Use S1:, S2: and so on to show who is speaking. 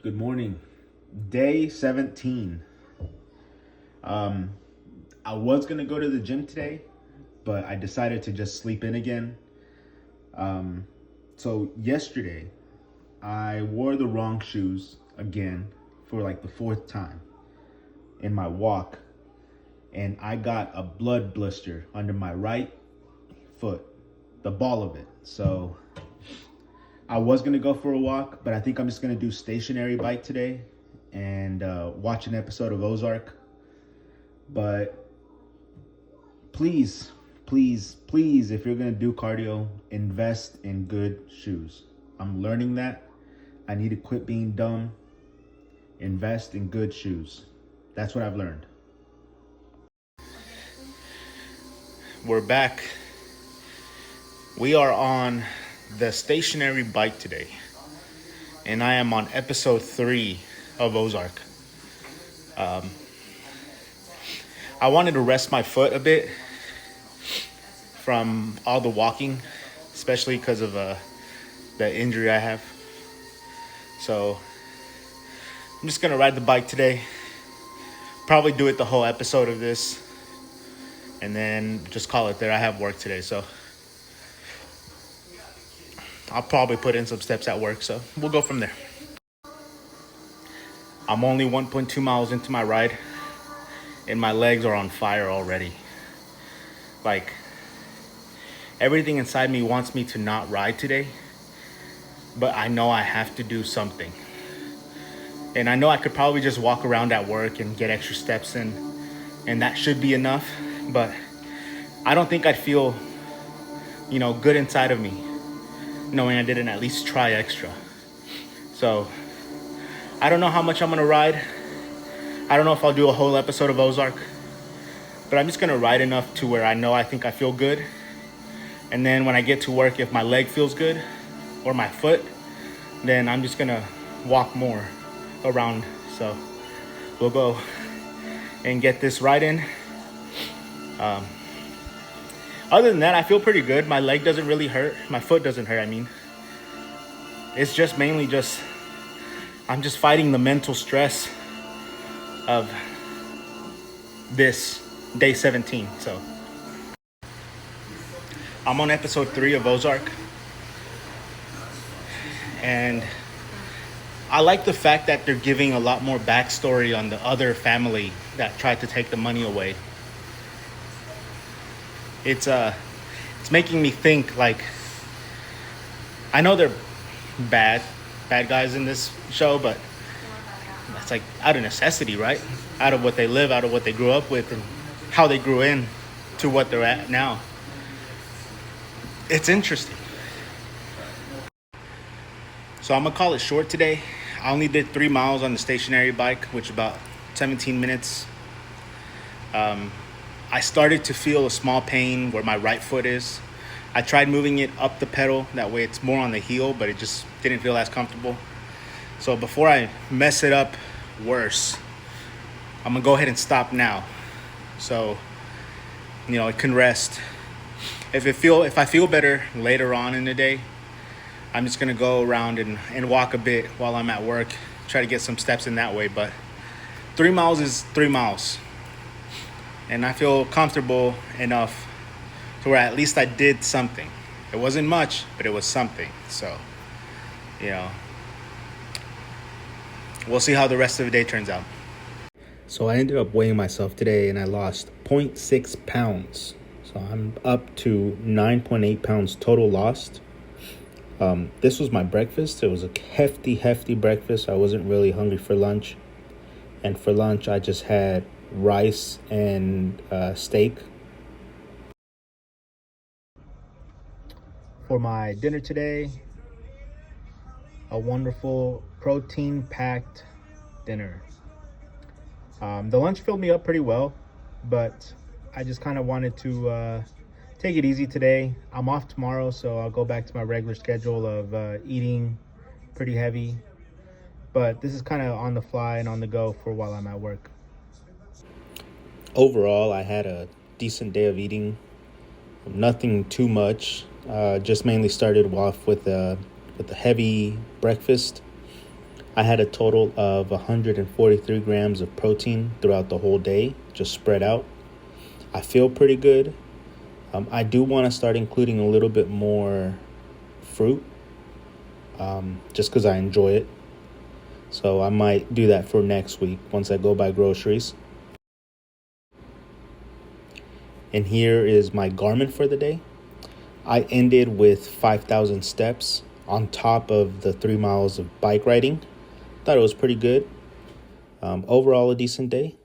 S1: Good morning. Day 17. I was going to go to the gym today, but I decided to just sleep in again. So yesterday, I wore the wrong shoes again for like the fourth time in my walk. And I got a blood blister under my right foot, the ball of it. So I was gonna go for a walk, but I think I'm just gonna do stationary bike today and watch an episode of Ozark. But please, if you're gonna do cardio, invest in good shoes. I'm learning that. I need to quit being dumb. Invest in good shoes. That's what I've learned. We're back. We are on the stationary bike today, and I am on episode 3 of Ozark. I wanted to rest my foot a bit from all the walking, especially because of the injury I have. So I'm just gonna ride the bike today, probably do it the whole episode of this, and then just call it there. I have work today, so I'll probably put in some steps at work, so we'll go from there. I'm only 1.2 miles into my ride, and my legs are on fire already. Like, everything inside me wants me to not ride today, but I know I have to do something. And I know I could probably just walk around at work and get extra steps in, and that should be enough, but I don't think I'd feel, good inside of me knowing I didn't at least try extra. So I don't know how much I'm gonna ride. I don't know if I'll do a whole episode of Ozark, but I'm just gonna ride enough to where I think I feel good. And then when I get to work, if my leg feels good or my foot, then I'm just gonna walk more around. So we'll go and get this ride in. Other than that, I feel pretty good. My leg doesn't really hurt. My foot doesn't hurt, I mean. It's just mainly I'm just fighting the mental stress of this day 17. So I'm on episode 3 of Ozark. And I like the fact that they're giving a lot more backstory on the other family that tried to take the money away. It's making me think, like, I know they're bad guys in this show, but that's like out of necessity, right? Out of what they live, out of what they grew up with, and how they grew in to what they're at now. It's interesting. So I'm gonna call it short today. I only did 3 miles on the stationary bike, which is about 17 minutes. I started to feel a small pain where my right foot is. I tried moving it up the pedal. That way it's more on the heel, but it just didn't feel as comfortable. So before I mess it up worse, I'm gonna go ahead and stop now. So, it can rest. If I feel better later on in the day, I'm just gonna go around and walk a bit while I'm at work, try to get some steps in that way. But 3 miles is 3 miles. And I feel comfortable enough to where at least I did something. It wasn't much, but it was something. So, we'll see how the rest of the day turns out. So I ended up weighing myself today, and I lost 0.6 pounds. So I'm up to 9.8 pounds total lost. This was my breakfast. It was a hefty breakfast. I wasn't really hungry for lunch. And for lunch, I just had rice and steak. For my dinner today, a wonderful protein-packed dinner. The lunch filled me up pretty well, but I just kind of wanted to take it easy today. I'm off tomorrow, so I'll go back to my regular schedule of eating pretty heavy. But this is kind of on the fly and on the go for while I'm at work. Overall, I had a decent day of eating. Nothing too much. Just mainly started off with a heavy breakfast. I had a total of 143 grams of protein throughout the whole day, just spread out. I feel pretty good. I do want to start including a little bit more fruit, just because I enjoy it. So I might do that for next week once I go buy groceries. And here is my Garmin for the day. I ended with 5,000 steps on top of the 3 miles of bike riding. Thought it was pretty good. Overall, a decent day.